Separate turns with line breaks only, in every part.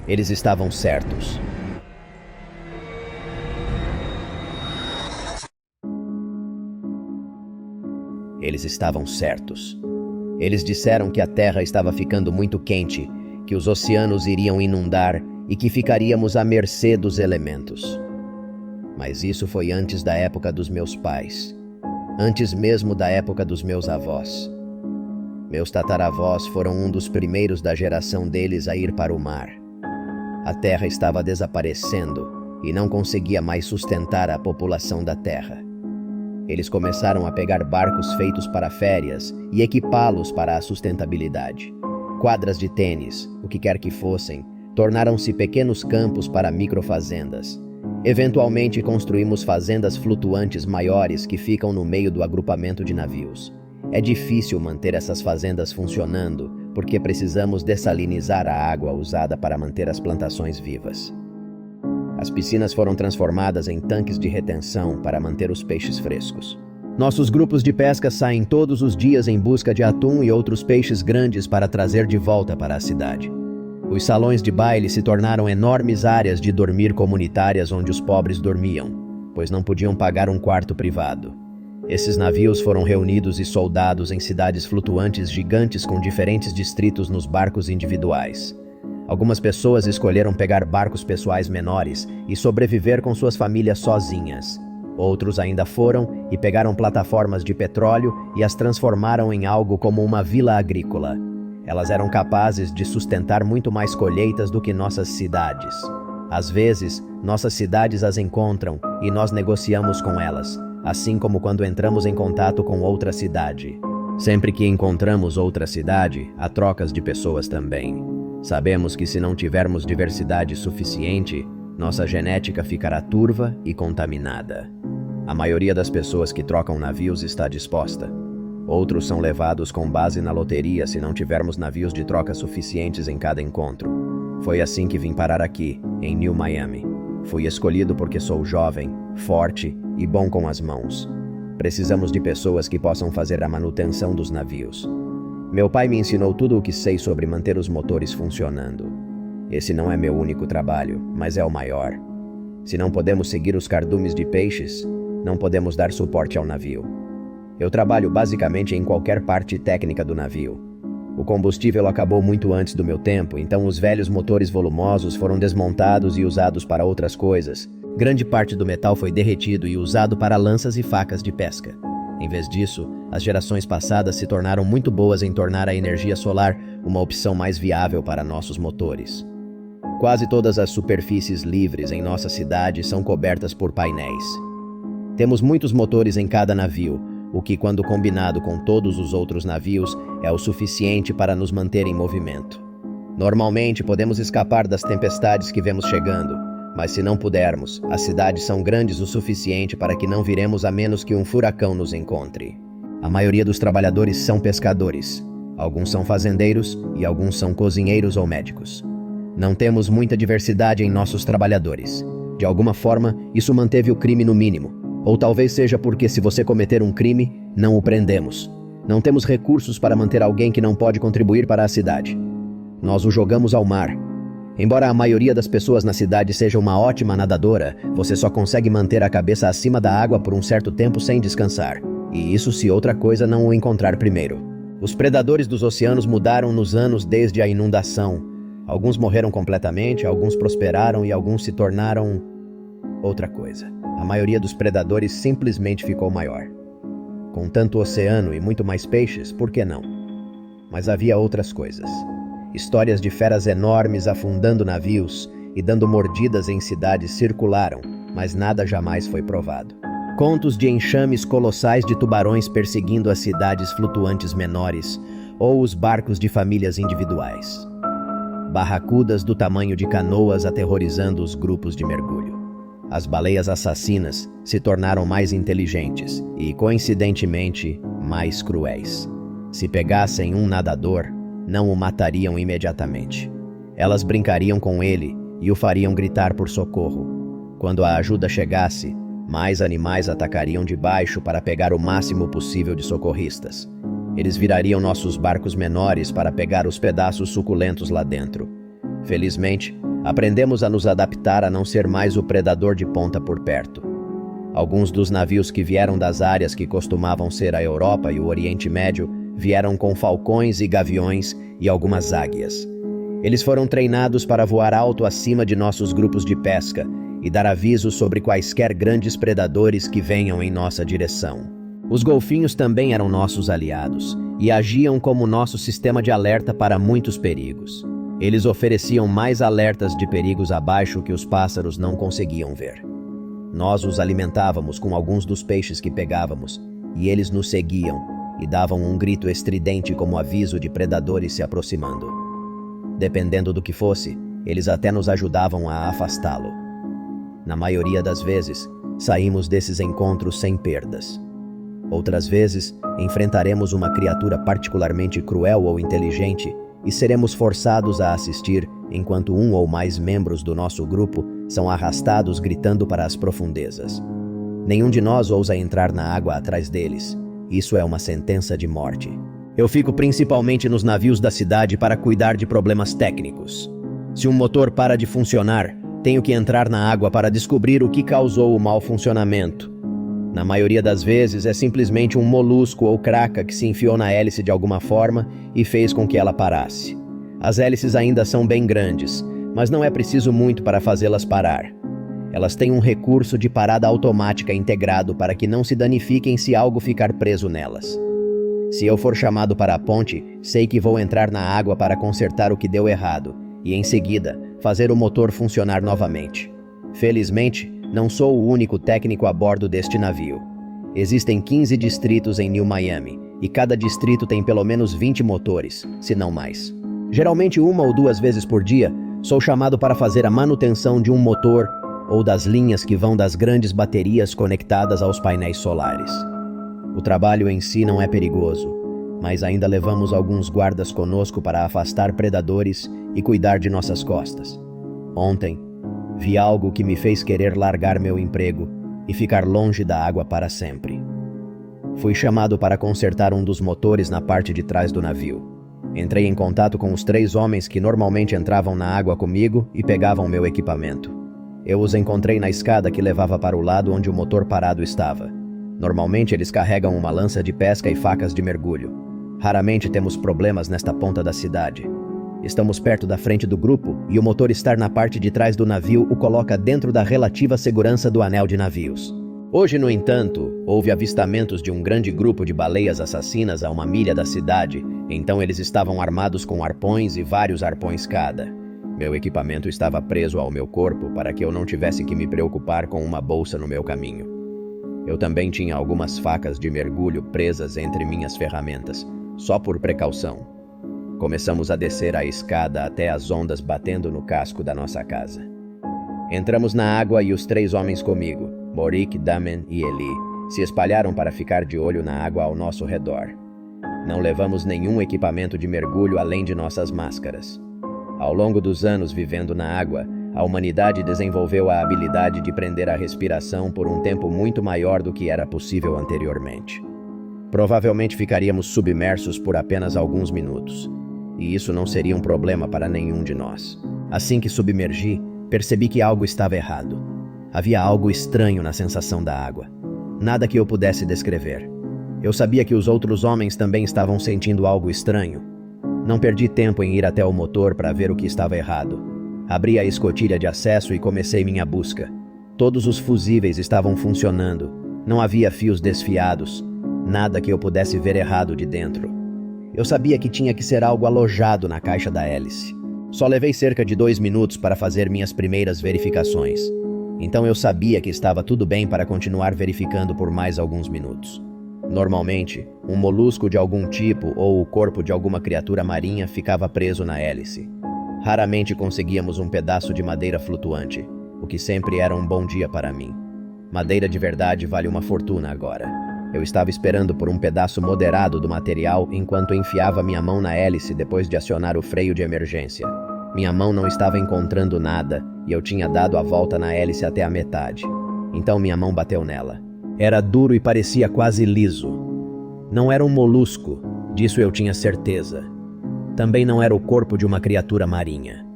Eles estavam certos. Eles estavam certos. Eles disseram que a Terra estava ficando muito quente, que os oceanos iriam inundar e que ficaríamos à mercê dos elementos. Mas isso foi antes da época dos meus pais, antes mesmo da época dos meus avós. Meus tataravós foram um dos primeiros da geração deles a ir para o mar. A Terra estava desaparecendo e não conseguia mais sustentar a população da Terra. Eles começaram a pegar barcos feitos para férias e equipá-los para a sustentabilidade. Quadras de tênis, o que quer que fossem, tornaram-se pequenos campos para microfazendas. Eventualmente construímos fazendas flutuantes maiores que ficam no meio do agrupamento de navios. É difícil manter essas fazendas funcionando porque precisamos dessalinizar a água usada para manter as plantações vivas. As piscinas foram transformadas em tanques de retenção para manter os peixes frescos. Nossos grupos de pesca saem todos os dias em busca de atum e outros peixes grandes para trazer de volta para a cidade. Os salões de baile se tornaram enormes áreas de dormir comunitárias onde os pobres dormiam, pois não podiam pagar um quarto privado. Esses navios foram reunidos e soldados em cidades flutuantes gigantes com diferentes distritos nos barcos individuais. Algumas pessoas escolheram pegar barcos pessoais menores e sobreviver com suas famílias sozinhas. Outros ainda foram e pegaram plataformas de petróleo e as transformaram em algo como uma vila agrícola. Elas eram capazes de sustentar muito mais colheitas do que nossas cidades. Às vezes, nossas cidades as encontram e nós negociamos com elas, assim como quando entramos em contato com outra cidade. Sempre que encontramos outra cidade, há trocas de pessoas também. Sabemos que se não tivermos diversidade suficiente, nossa genética ficará turva e contaminada. A maioria das pessoas que trocam navios está disposta. Outros são levados com base na loteria se não tivermos navios de troca suficientes em cada encontro. Foi assim que vim parar aqui, em New Miami. Fui escolhido porque sou jovem, forte e bom com as mãos. Precisamos de pessoas que possam fazer a manutenção dos navios. Meu pai me ensinou tudo o que sei sobre manter os motores funcionando. Esse não é meu único trabalho, mas é o maior. Se não podemos seguir os cardumes de peixes, não podemos dar suporte ao navio. Eu trabalho basicamente em qualquer parte técnica do navio. O combustível acabou muito antes do meu tempo, então os velhos motores volumosos foram desmontados e usados para outras coisas. Grande parte do metal foi derretido e usado para lanças e facas de pesca. Em vez disso, as gerações passadas se tornaram muito boas em tornar a energia solar uma opção mais viável para nossos motores. Quase todas as superfícies livres em nossa cidade são cobertas por painéis. Temos muitos motores em cada navio, o que, quando combinado com todos os outros navios, é o suficiente para nos manter em movimento. Normalmente, podemos escapar das tempestades que vemos chegando, mas se não pudermos, as cidades são grandes o suficiente para que não viremos a menos que um furacão nos encontre. A maioria dos trabalhadores são pescadores. Alguns são fazendeiros e alguns são cozinheiros ou médicos. Não temos muita diversidade em nossos trabalhadores. De alguma forma, isso manteve o crime no mínimo. Ou talvez seja porque se você cometer um crime, não o prendemos. Não temos recursos para manter alguém que não pode contribuir para a cidade. Nós o jogamos ao mar. Embora a maioria das pessoas na cidade seja uma ótima nadadora, você só consegue manter a cabeça acima da água por um certo tempo sem descansar. E isso se outra coisa não o encontrar primeiro. Os predadores dos oceanos mudaram nos anos desde a inundação. Alguns morreram completamente, alguns prosperaram e alguns se tornaram outra coisa. A maioria dos predadores simplesmente ficou maior. Com tanto oceano e muito mais peixes, por que não? Mas havia outras coisas. Histórias de feras enormes afundando navios e dando mordidas em cidades circularam, mas nada jamais foi provado. Contos de enxames colossais de tubarões perseguindo as cidades flutuantes menores ou os barcos de famílias individuais. Barracudas do tamanho de canoas aterrorizando os grupos de mergulho. As baleias assassinas se tornaram mais inteligentes e, coincidentemente, mais cruéis. Se pegassem um nadador, não o matariam imediatamente. Elas brincariam com ele e o fariam gritar por socorro. Quando a ajuda chegasse, mais animais atacariam de baixo para pegar o máximo possível de socorristas. Eles virariam nossos barcos menores para pegar os pedaços suculentos lá dentro. Felizmente, Aprendemos a nos adaptar a não ser mais o predador de ponta por perto. Alguns dos navios que vieram das áreas que costumavam ser a Europa e o Oriente Médio vieram com falcões e gaviões e algumas águias. Eles foram treinados para voar alto acima de nossos grupos de pesca e dar aviso sobre quaisquer grandes predadores que venham em nossa direção. Os golfinhos também eram nossos aliados e agiam como nosso sistema de alerta para muitos perigos. Eles ofereciam mais alertas de perigos abaixo que os pássaros não conseguiam ver. Nós os alimentávamos com alguns dos peixes que pegávamos, e eles nos seguiam e davam um grito estridente como aviso de predadores se aproximando. Dependendo do que fosse, eles até nos ajudavam a afastá-lo. Na maioria das vezes, saímos desses encontros sem perdas. Outras vezes, enfrentaremos uma criatura particularmente cruel ou inteligente e seremos forçados a assistir enquanto um ou mais membros do nosso grupo são arrastados gritando para as profundezas. Nenhum de nós ousa entrar na água atrás deles. Isso é uma sentença de morte. Eu fico principalmente nos navios da cidade para cuidar de problemas técnicos. Se um motor para de funcionar, tenho que entrar na água para descobrir o que causou o mau funcionamento. Na maioria das vezes é simplesmente um molusco ou craca que se enfiou na hélice de alguma forma e fez com que ela parasse. As hélices ainda são bem grandes, mas não é preciso muito para fazê-las parar. Elas têm um recurso de parada automática integrado para que não se danifiquem se algo ficar preso nelas. Se eu for chamado para a ponte, sei que vou entrar na água para consertar o que deu errado e, em seguida, fazer o motor funcionar novamente. Felizmente, não sou o único técnico a bordo deste navio. Existem 15 distritos em New Miami, e cada distrito tem pelo menos 20 motores, se não mais. Geralmente 1 ou 2 vezes por dia, sou chamado para fazer a manutenção de um motor ou das linhas que vão das grandes baterias conectadas aos painéis solares. O trabalho em si não é perigoso, mas ainda levamos alguns guardas conosco para afastar predadores e cuidar de nossas costas. Ontem, vi algo que me fez querer largar meu emprego e ficar longe da água para sempre. Fui chamado para consertar um dos motores na parte de trás do navio. Entrei em contato com os 3 homens que normalmente entravam na água comigo e pegavam meu equipamento. Eu os encontrei na escada que levava para o lado onde o motor parado estava. Normalmente eles carregam uma lança de pesca e facas de mergulho. Raramente temos problemas nesta ponta da cidade. Estamos perto da frente do grupo e o motor estar na parte de trás do navio o coloca dentro da relativa segurança do anel de navios. Hoje, no entanto, houve avistamentos de um grande grupo de baleias assassinas a 1 milha da cidade, então eles estavam armados com arpões e vários arpões cada. Meu equipamento estava preso ao meu corpo para que eu não tivesse que me preocupar com uma bolsa no meu caminho. Eu também tinha algumas facas de mergulho presas entre minhas ferramentas, só por precaução. Começamos a descer a escada até as ondas batendo no casco da nossa casa. Entramos na água e os 3 homens comigo, Morik, Damen e Eli, se espalharam para ficar de olho na água ao nosso redor. Não levamos nenhum equipamento de mergulho além de nossas máscaras. Ao longo dos anos vivendo na água, a humanidade desenvolveu a habilidade de prender a respiração por um tempo muito maior do que era possível anteriormente. Provavelmente ficaríamos submersos por apenas alguns minutos, e isso não seria um problema para nenhum de nós. Assim que submergi, percebi que algo estava errado. Havia algo estranho na sensação da água. Nada que eu pudesse descrever. Eu sabia que os outros homens também estavam sentindo algo estranho. Não perdi tempo em ir até o motor para ver o que estava errado. Abri a escotilha de acesso e comecei minha busca. Todos os fusíveis estavam funcionando. Não havia fios desfiados. Nada que eu pudesse ver errado de dentro. Eu sabia que tinha que ser algo alojado na caixa da hélice. Só levei cerca de 2 minutos para fazer minhas primeiras verificações. Então eu sabia que estava tudo bem para continuar verificando por mais alguns minutos. Normalmente, um molusco de algum tipo ou o corpo de alguma criatura marinha ficava preso na hélice. Raramente conseguíamos um pedaço de madeira flutuante, o que sempre era um bom dia para mim. Madeira de verdade vale uma fortuna agora. Eu estava esperando por um pedaço moderado do material enquanto enfiava minha mão na hélice depois de acionar o freio de emergência. Minha mão não estava encontrando nada e eu tinha dado a volta na hélice até a metade. Então minha mão bateu nela. Era duro e parecia quase liso. Não era um molusco, disso eu tinha certeza. Também não era o corpo de uma criatura marinha.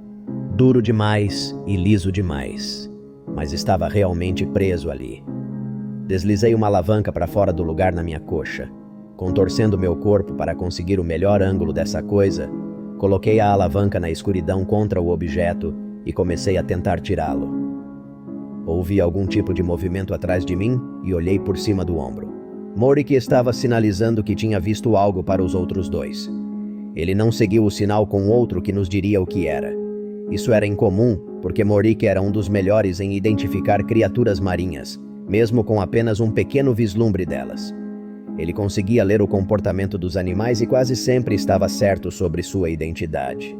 duro demais e liso demais, mas estava realmente preso ali. Deslizei uma alavanca para fora do lugar na minha coxa. Contorcendo meu corpo para conseguir o melhor ângulo dessa coisa, coloquei a alavanca na escuridão contra o objeto e comecei a tentar tirá-lo. Ouvi algum tipo de movimento atrás de mim e olhei por cima do ombro. Morik estava sinalizando que tinha visto algo para os outros dois. Ele não seguiu o sinal com outro que nos diria o que era. Isso era incomum, porque Morik era um dos melhores em identificar criaturas marinhas, mesmo com apenas um pequeno vislumbre delas. Ele conseguia ler o comportamento dos animais e quase sempre estava certo sobre sua identidade.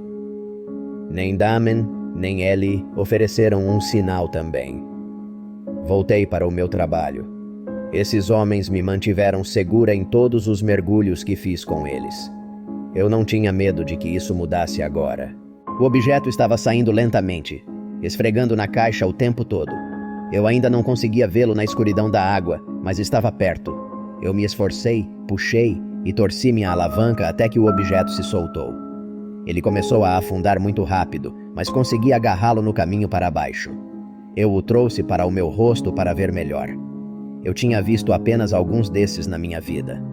Nem Damen, nem Ellie ofereceram um sinal também. Voltei para o meu trabalho. Esses homens me mantiveram segura em todos os mergulhos que fiz com eles. Eu não tinha medo de que isso mudasse agora. O objeto estava saindo lentamente, esfregando na caixa o tempo todo. Eu ainda não conseguia vê-lo na escuridão da água, mas estava perto. Eu me esforcei, puxei e torci minha alavanca até que o objeto se soltou. Ele começou a afundar muito rápido, mas consegui agarrá-lo no caminho para baixo. Eu o trouxe para o meu rosto para ver melhor. Eu tinha visto apenas alguns desses na minha vida.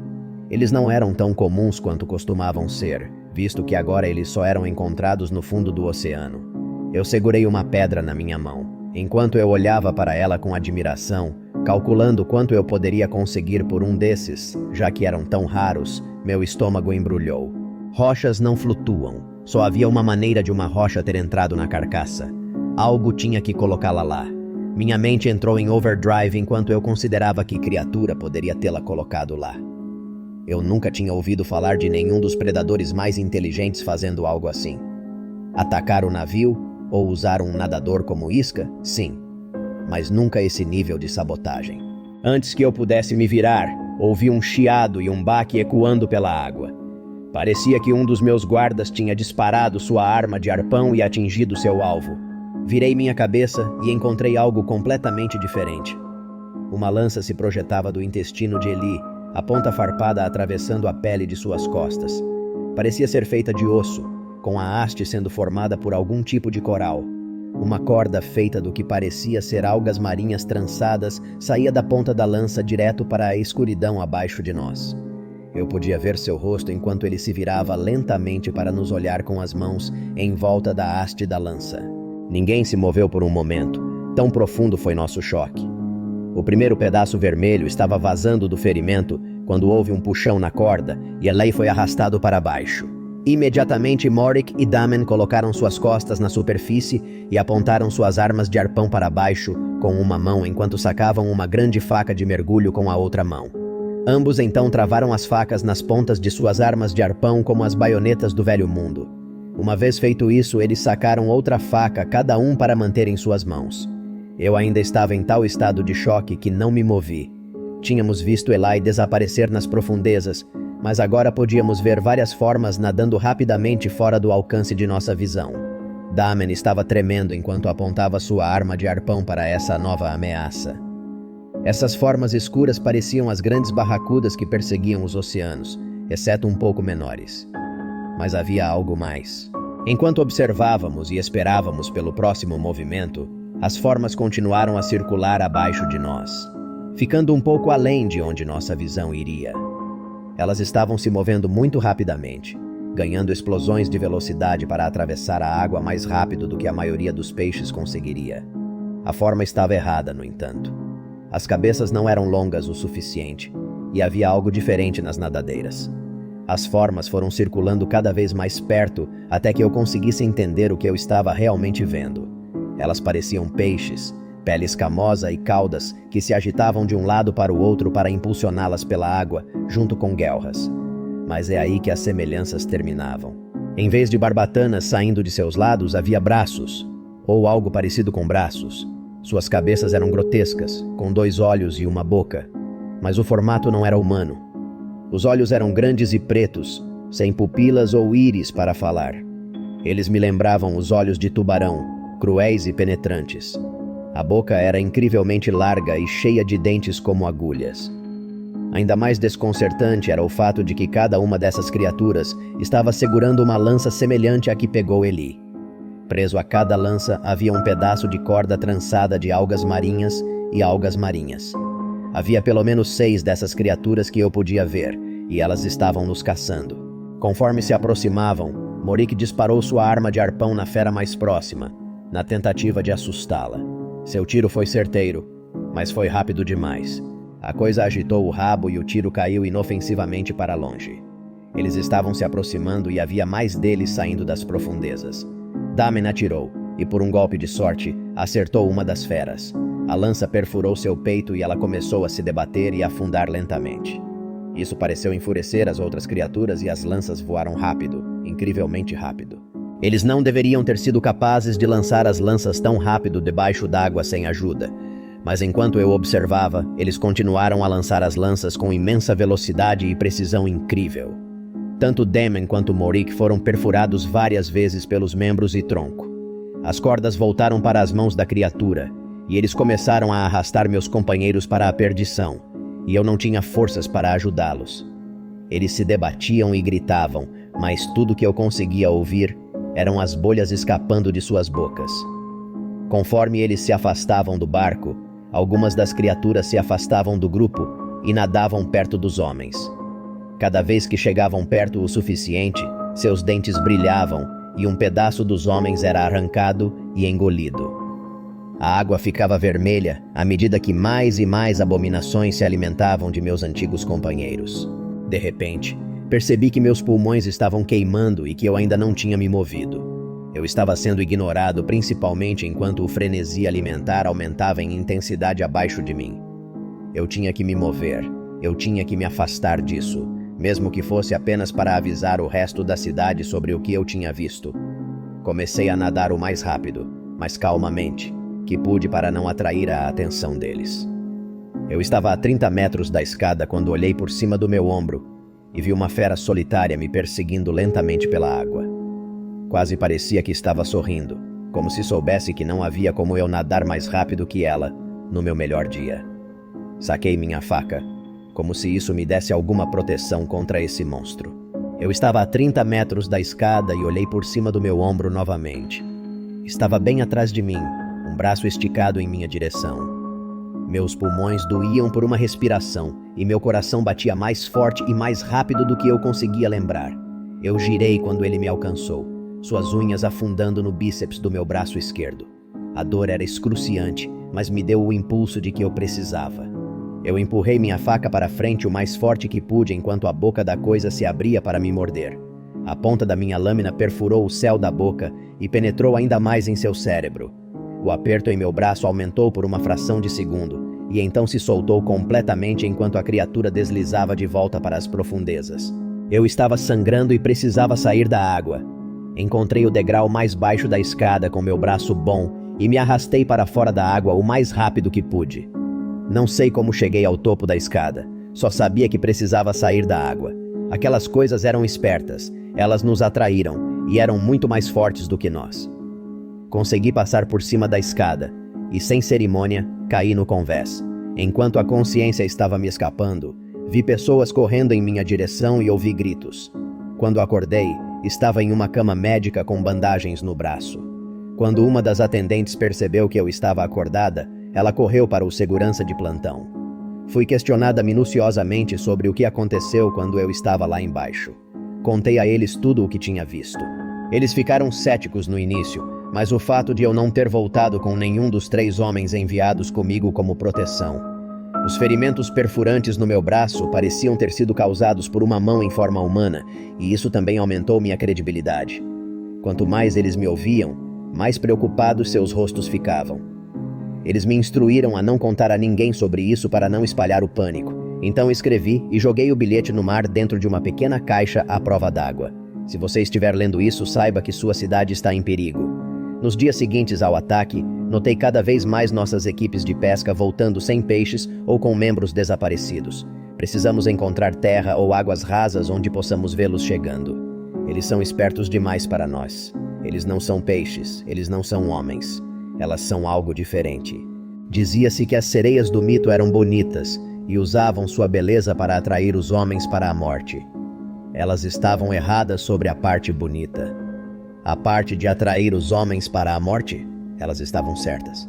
Eles não eram tão comuns quanto costumavam ser, visto que agora eles só eram encontrados no fundo do oceano. Eu segurei uma pedra na minha mão, enquanto eu olhava para ela com admiração, calculando quanto eu poderia conseguir por um desses, já que eram tão raros. Meu estômago embrulhou. Rochas não flutuam, só havia uma maneira de uma rocha ter entrado na carcaça. Algo tinha que colocá-la lá. Minha mente entrou em overdrive enquanto eu considerava que criatura poderia tê-la colocado lá. Eu nunca tinha ouvido falar de nenhum dos predadores mais inteligentes fazendo algo assim. Atacar o navio ou usar um nadador como isca? Sim, mas nunca esse nível de sabotagem. Antes que eu pudesse me virar, ouvi um chiado e um baque ecoando pela água. Parecia que um dos meus guardas tinha disparado sua arma de arpão e atingido seu alvo. Virei minha cabeça e encontrei algo completamente diferente. Uma lança se projetava do intestino de Eli, a ponta farpada atravessando a pele de suas costas. Parecia ser feita de osso, com a haste sendo formada por algum tipo de coral. Uma corda feita do que parecia ser algas marinhas trançadas saía da ponta da lança direto para a escuridão abaixo de nós. Eu podia ver seu rosto enquanto ele se virava lentamente para nos olhar com as mãos em volta da haste da lança. Ninguém se moveu por um momento, tão profundo foi nosso choque. O primeiro pedaço vermelho estava vazando do ferimento quando houve um puxão na corda e Eli foi arrastado para baixo. Imediatamente, Morik e Damen colocaram suas costas na superfície e apontaram suas armas de arpão para baixo com uma mão enquanto sacavam uma grande faca de mergulho com a outra mão. Ambos então travaram as facas nas pontas de suas armas de arpão como as baionetas do velho mundo. Uma vez feito isso, eles sacaram outra faca, cada um para manter em suas mãos. Eu ainda estava em tal estado de choque que não me movi. Tínhamos visto Eli desaparecer nas profundezas, mas agora podíamos ver várias formas nadando rapidamente fora do alcance de nossa visão. Damen estava tremendo enquanto apontava sua arma de arpão para essa nova ameaça. Essas formas escuras pareciam as grandes barracudas que perseguiam os oceanos, exceto um pouco menores. Mas havia algo mais. Enquanto observávamos e esperávamos pelo próximo movimento, as formas continuaram a circular abaixo de nós, ficando um pouco além de onde nossa visão iria. Elas estavam se movendo muito rapidamente, ganhando explosões de velocidade para atravessar a água mais rápido do que a maioria dos peixes conseguiria. A forma estava errada, no entanto. As cabeças não eram longas o suficiente, e havia algo diferente nas nadadeiras. As formas foram circulando cada vez mais perto até que eu conseguisse entender o que eu estava realmente vendo. Elas pareciam peixes, pele escamosa e caudas que se agitavam de um lado para o outro para impulsioná-las pela água, junto com guelras. Mas é aí que as semelhanças terminavam. Em vez de barbatanas saindo de seus lados, havia braços, ou algo parecido com braços. Suas cabeças eram grotescas, com 2 olhos e uma boca, mas o formato não era humano. Os olhos eram grandes e pretos, sem pupilas ou íris para falar. Eles me lembravam os olhos de tubarão, cruéis e penetrantes. A boca era incrivelmente larga e cheia de dentes como agulhas. Ainda mais desconcertante era o fato de que cada uma dessas criaturas estava segurando uma lança semelhante à que pegou Eli. Preso a cada lança havia um pedaço de corda trançada de algas marinhas e algas marinhas. Havia pelo menos 6 dessas criaturas que eu podia ver, e elas estavam nos caçando. Conforme se aproximavam, Morik disparou sua arma de arpão na fera mais próxima, na tentativa de assustá-la. Seu tiro foi certeiro, mas foi rápido demais. A coisa agitou o rabo e o tiro caiu inofensivamente para longe. Eles estavam se aproximando e havia mais deles saindo das profundezas. Damen atirou, e por um golpe de sorte, acertou uma das feras. A lança perfurou seu peito e ela começou a se debater e afundar lentamente. Isso pareceu enfurecer as outras criaturas e as lanças voaram rápido, incrivelmente rápido. Eles não deveriam ter sido capazes de lançar as lanças tão rápido debaixo d'água sem ajuda. Mas enquanto eu observava, eles continuaram a lançar as lanças com imensa velocidade e precisão incrível. Tanto Damen quanto Morik foram perfurados várias vezes pelos membros e tronco. As cordas voltaram para as mãos da criatura, e eles começaram a arrastar meus companheiros para a perdição, e eu não tinha forças para ajudá-los. Eles se debatiam e gritavam, mas tudo que eu conseguia ouvir eram as bolhas escapando de suas bocas. Conforme eles se afastavam do barco, algumas das criaturas se afastavam do grupo e nadavam perto dos homens. Cada vez que chegavam perto o suficiente, seus dentes brilhavam e um pedaço dos homens era arrancado e engolido. A água ficava vermelha à medida que mais e mais abominações se alimentavam de meus antigos companheiros. De repente, percebi que meus pulmões estavam queimando e que eu ainda não tinha me movido. Eu estava sendo ignorado principalmente enquanto o frenesi alimentar aumentava em intensidade abaixo de mim. Eu tinha que me mover, eu tinha que me afastar disso, mesmo que fosse apenas para avisar o resto da cidade sobre o que eu tinha visto. Comecei a nadar o mais rápido, mas calmamente, que pude para não atrair a atenção deles. Eu estava a 30 metros da escada quando olhei por cima do meu ombro e vi uma fera solitária me perseguindo lentamente pela água. Quase parecia que estava sorrindo, como se soubesse que não havia como eu nadar mais rápido que ela no meu melhor dia. Saquei minha faca, como se isso me desse alguma proteção contra esse monstro. Eu estava a 30 metros da escada e olhei por cima do meu ombro novamente. Estava bem atrás de mim, um braço esticado em minha direção. Meus pulmões doíam por uma respiração e meu coração batia mais forte e mais rápido do que eu conseguia lembrar. Eu girei quando ele me alcançou, suas unhas afundando no bíceps do meu braço esquerdo. A dor era excruciante, mas me deu o impulso de que eu precisava. Eu empurrei minha faca para frente o mais forte que pude enquanto a boca da coisa se abria para me morder. A ponta da minha lâmina perfurou o céu da boca e penetrou ainda mais em seu cérebro. O aperto em meu braço aumentou por uma fração de segundo, e então se soltou completamente enquanto a criatura deslizava de volta para as profundezas. Eu estava sangrando e precisava sair da água. Encontrei o degrau mais baixo da escada com meu braço bom e me arrastei para fora da água o mais rápido que pude. Não sei como cheguei ao topo da escada, só sabia que precisava sair da água. Aquelas coisas eram espertas, elas nos atraíram e eram muito mais fortes do que nós. Consegui passar por cima da escada e, sem cerimônia, caí no convés. Enquanto a consciência estava me escapando, vi pessoas correndo em minha direção e ouvi gritos. Quando acordei, estava em uma cama médica com bandagens no braço. Quando uma das atendentes percebeu que eu estava acordada, ela correu para o segurança de plantão. Fui questionada minuciosamente sobre o que aconteceu quando eu estava lá embaixo. Contei a eles tudo o que tinha visto. Eles ficaram céticos no início, mas o fato de eu não ter voltado com nenhum dos 3 homens enviados comigo como proteção. Os ferimentos perfurantes no meu braço pareciam ter sido causados por uma mão em forma humana, e isso também aumentou minha credibilidade. Quanto mais eles me ouviam, mais preocupados seus rostos ficavam. Eles me instruíram a não contar a ninguém sobre isso para não espalhar o pânico. Então escrevi e joguei o bilhete no mar dentro de uma pequena caixa à prova d'água. Se você estiver lendo isso, saiba que sua cidade está em perigo. Nos dias seguintes ao ataque, notei cada vez mais nossas equipes de pesca voltando sem peixes ou com membros desaparecidos. Precisamos encontrar terra ou águas rasas onde possamos vê-los chegando. Eles são espertos demais para nós. Eles não são peixes, eles não são homens. Elas são algo diferente. Dizia-se que as sereias do mito eram bonitas e usavam sua beleza para atrair os homens para a morte. Elas estavam erradas sobre a parte bonita. A parte de atrair os homens para a morte, elas estavam certas.